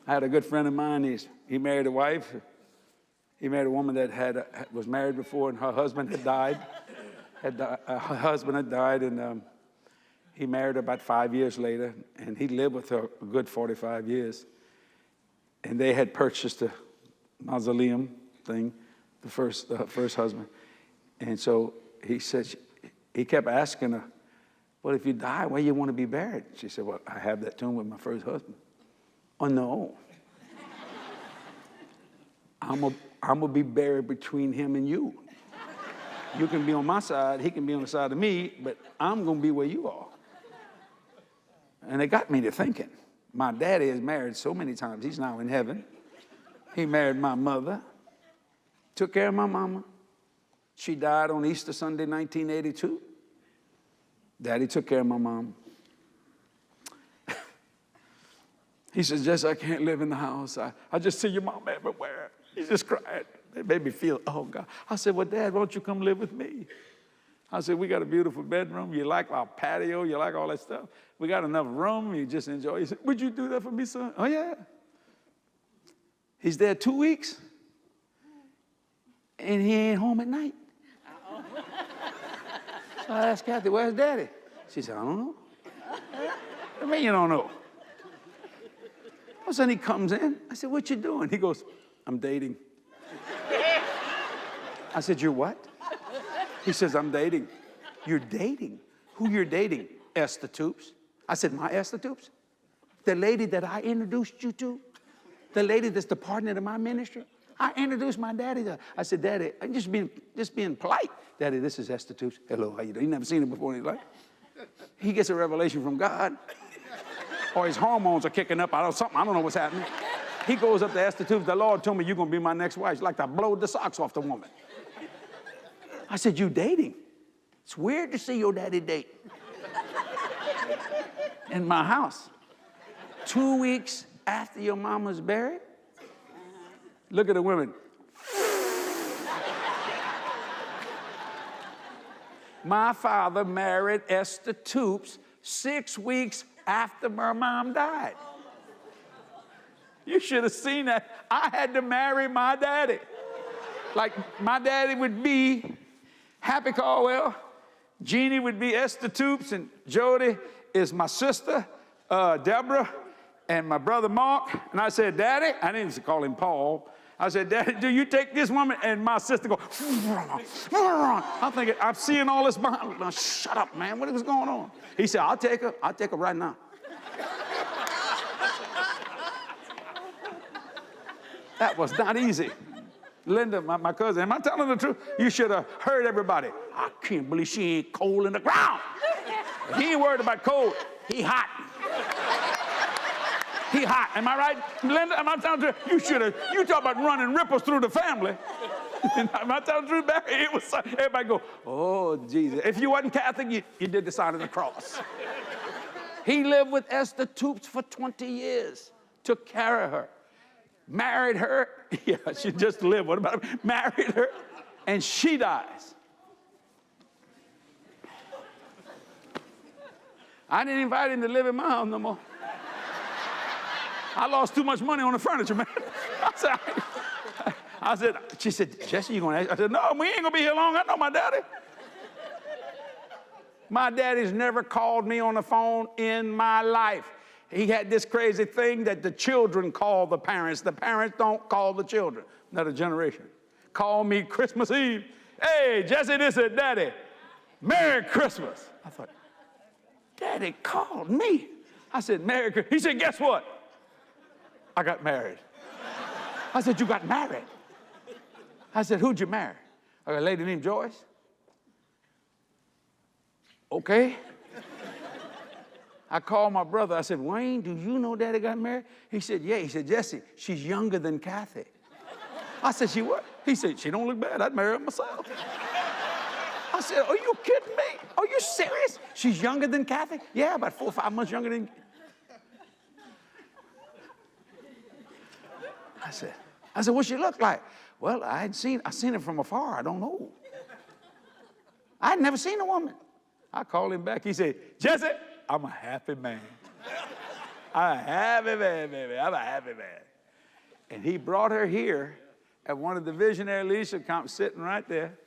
I had a good friend of mine. He married a wife. He married a woman that was married before, and her husband had died. Her husband had died, and he married her about 5 years later, and he lived with her a good 45 years. And they had purchased a mausoleum thing, the first husband. And so he said, he kept asking her, well, if you die, where you want to be buried? She said, well, I have that tomb with my first husband. Oh, no. I'm going to be buried between him and you. You can be on my side, he can be on the side of me, but I'm going to be where you are. And it got me to thinking. My daddy is married so many times. He's now in heaven. He married my mother, took care of my mama. She died on Easter Sunday, 1982. Daddy took care of my mom. He says, Jesse, I can't live in the house. I just see your mom everywhere. He just cried. It made me feel, oh, God. I said, well, Dad, won't you come live with me? I said, we got a beautiful bedroom. You like our patio. You like all that stuff. We got enough room. You just enjoy. He said, would you do that for me, son? Oh, yeah. He's there 2 weeks, and he ain't home at night. So I asked Kathy, where's Daddy? She said, I don't know. What do you mean you don't know? All of a sudden he comes in. I said, what you doing? He goes, I'm dating. I said, you're what? He says, I'm dating. You're dating? Who you're dating? Esther Toops. I said, my Esther Toops? The lady that I introduced you to? The lady that's the partner of my ministry? I introduced my daddy to her. I said, Daddy, I'm just being polite. Daddy, this is Esther Toops. Hello, how you doing? He never seen her before in his life. He gets a revelation from God. Or his hormones are kicking up. I don't know what's happening. He goes up to Esther Toops. The Lord told me you're going to be my next wife. It's like I blowed the socks off the woman. I said, you dating? It's weird to see your daddy date. In my house. 2 weeks after your mama's buried. Look at the women. My father married Esther Toops 6 weeks after my mom died. You should have seen that. I had to marry my daddy. Like, my daddy would be Happy Caldwell, Jeannie would be Esther Toops, and Jody is my sister, Deborah, and my brother Mark. And I said, Daddy, I didn't call him Paul. I said, Daddy, do you take this woman? And my sister go, I'm thinking, I'm seeing all this behind. Now, shut up, man. What is going on? He said, I'll take her. I'll take her right now. That was not easy. Linda, my cousin, am I telling the truth? You should have heard everybody. I can't believe she ain't cold in the ground. He ain't worried about cold. He hot. He hot. Am I right? Linda, am I telling the truth? You talk about running ripples through the family. Am I telling the truth, Barry? It was, everybody go, oh, Jesus. If you wasn't Catholic, you did the sign of the cross. He lived with Esther Toops for 20 years. Took care of her. Married her. Yeah, she just lived. What about her? Married her, and she dies. I didn't invite him to live in my house no more. I lost too much money on the furniture, man. I said, she said, Jesse, you gonna ask? I said, no, we ain't gonna be here long. I know my daddy. My daddy's never called me on the phone in my life. He had this crazy thing that the children call the parents. The parents don't call the children. Another generation. Call me Christmas Eve. Hey, Jesse, this is Daddy. Merry Christmas. I thought, Daddy called me. I said, Merry Christmas. He said, guess what? I got married. I said, you got married? I said, who'd you marry? I got a lady named Joyce. Okay. I called my brother. I said, Wayne, do you know Daddy got married? He said, yeah. He said, Jesse, she's younger than Kathy. I said, she what? He said, she don't look bad. I'd marry her myself. I said, are you kidding me? Are you serious? She's younger than Kathy? Yeah, about 4 or 5 months younger than... I said, what she look like? Well, I seen her from afar. I don't know. I'd never seen a woman. I called him back. He said, Jesse, I'm a happy man. I'm a happy man, baby. I'm a happy man. And he brought her here at one of the visionary leadership conferences, sitting right there.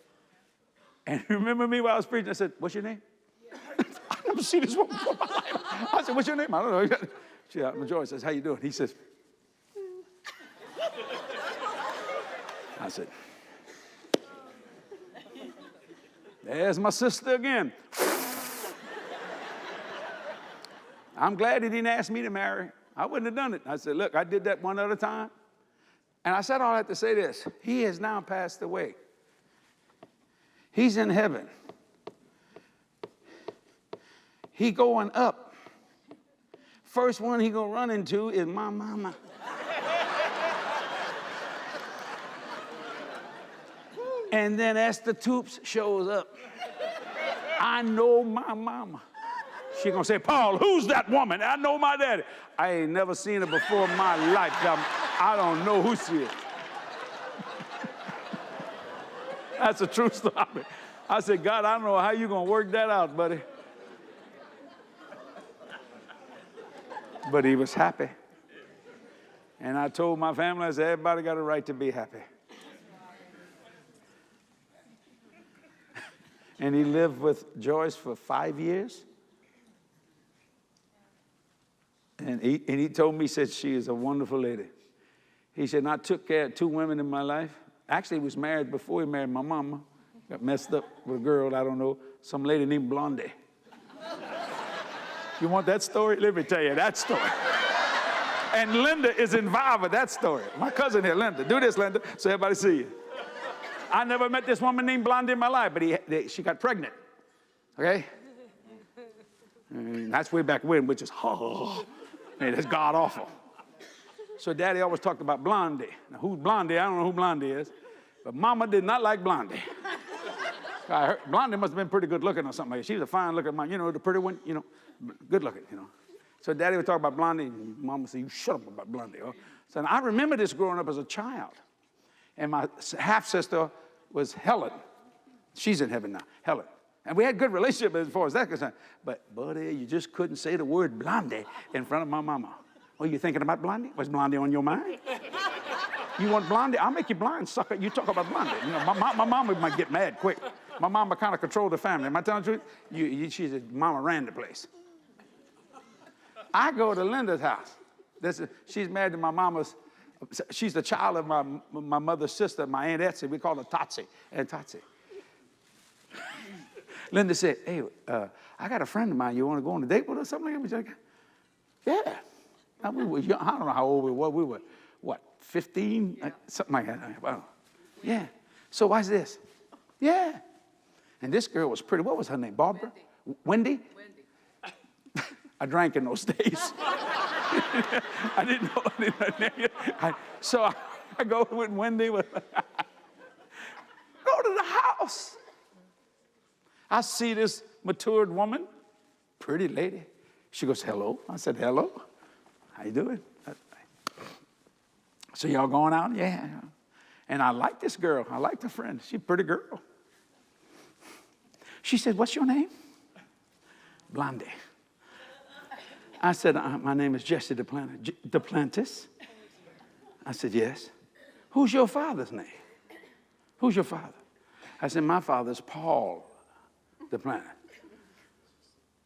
And remember me while I was preaching? I said, what's your name? I've never seen this woman before in my life. I said, what's your name? I don't know. She Joyce says, how you doing? He says, I said, there's my sister again. I'm glad he didn't ask me to marry. I wouldn't have done it. I said, look, I did that one other time. And I said all that to say this. He has now passed away. He's in heaven. He going up. First one he gonna run into is my mama. And then Esther Toops shows up. I know my mama. She gonna say, Paul, who's that woman? I know my daddy. I ain't never seen her before in my life. I don't know who she is. That's a true story. I said, God, I don't know how you gonna work that out, buddy. But he was happy. And I told my family, I said, everybody got a right to be happy. And he lived with Joyce for 5 years. And he told me, he said, she is a wonderful lady. He said, and I took care of 2 women in my life. Actually, he was married before he married my mama. Got messed up with a girl, I don't know, some lady named Blondie. You want that story? Let me tell you that story. And Linda is involved with that story. My cousin here, Linda. Do this, Linda, so everybody see you. I never met this woman named Blondie in my life, but she got pregnant, okay? And that's way back when, which is, man, that's God-awful. So Daddy always talked about Blondie. Now, who's Blondie? I don't know who Blondie is. But Mama did not like Blondie. I heard, Blondie must have been pretty good looking or something like that. She was a fine looking man, you know, the pretty one, you know, good looking, you know. So Daddy would talk about Blondie, and Mama said, you shut up about Blondie. Oh. So I remember this growing up as a child. And my half-sister was Helen. She's in heaven now, Helen. And we had a good relationship as far as that concerned. But, buddy, you just couldn't say the word Blondie in front of my mama. Oh, you thinking about Blondie? Was Blondie on your mind? You want Blondie? I'll make you blind, sucker. You talk about Blondie. You know, my mama might get mad quick. My mama kind of controlled the family. Am I telling the truth? She's a mama ran the place. I go to Linda's house. She's married to my mama's. She's the child of my mother's sister, my Aunt Etsy. We call her Totsy, Aunt Totsy. Linda said, hey, I got a friend of mine. You want to go on a date with her or something like that? Yeah. Now, we were young. I don't know how old we were. We were, what, 15? Yeah. Something like that. Wow. Yeah. So why's this? Yeah. And this girl was pretty. What was her name? Barbara? Wendy? Wendy. I drank in those days. I didn't know her name. So I go with Wendy. Go to the house. I see this matured woman, pretty lady. She goes, hello. I said, hello. How you doing? So y'all going out? Yeah. And I like this girl. I like the friend. She's a pretty girl. She said, what's your name? Blondie. I said, my name is Jesse Duplantis. I said, yes. Who's your father's name? Who's your father? I said, my father's Paul Duplantis.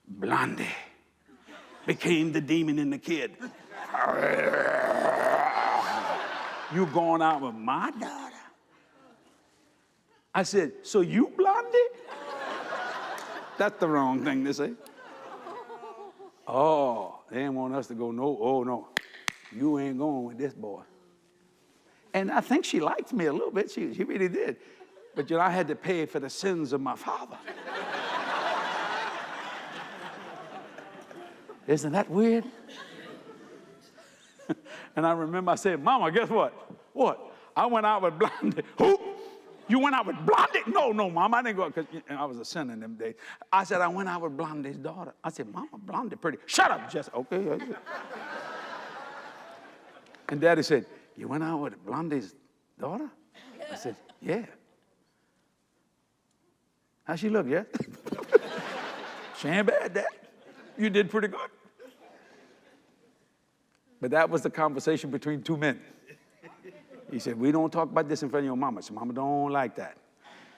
Blondie became the demon in the kid. You going out with my daughter? I said, so you Blondie? That's the wrong thing to say. Oh, they didn't want us to go, no, oh, no. You ain't going with this boy. And I think she liked me a little bit. She really did. But, you know, I had to pay for the sins of my father. Isn't that weird? And I remember I said, Mama, guess what? What? I went out with Blondie. Who? You went out with Blondie? No, Mama, I didn't go, because I was a sinner in them days. I said, I went out with Blondie's daughter. I said, Mama, Blondie pretty. Shut up, Jesse. Okay. And Daddy said, you went out with Blondie's daughter? I said, yeah. How she look, yeah? She ain't bad, Dad. You did pretty good. But that was the conversation between two men. He said, we don't talk about this in front of your mama. So mama don't like that.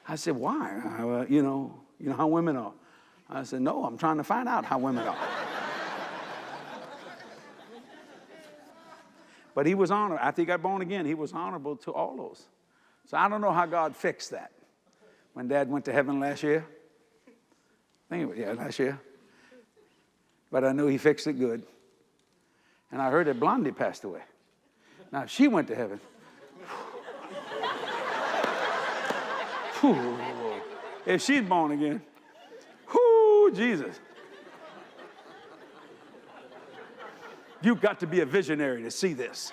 I said, why? You know how women are. I said, no, I'm trying to find out how women are. But he was honorable. After he got born again, he was honorable to all those. So I don't know how God fixed that. When Dad went to heaven last year, I think it was, yeah, last year. But I knew he fixed it good. And I heard that Blondie passed away. Now, if she went to heaven, if she's born again, Jesus. You've got to be a visionary to see this.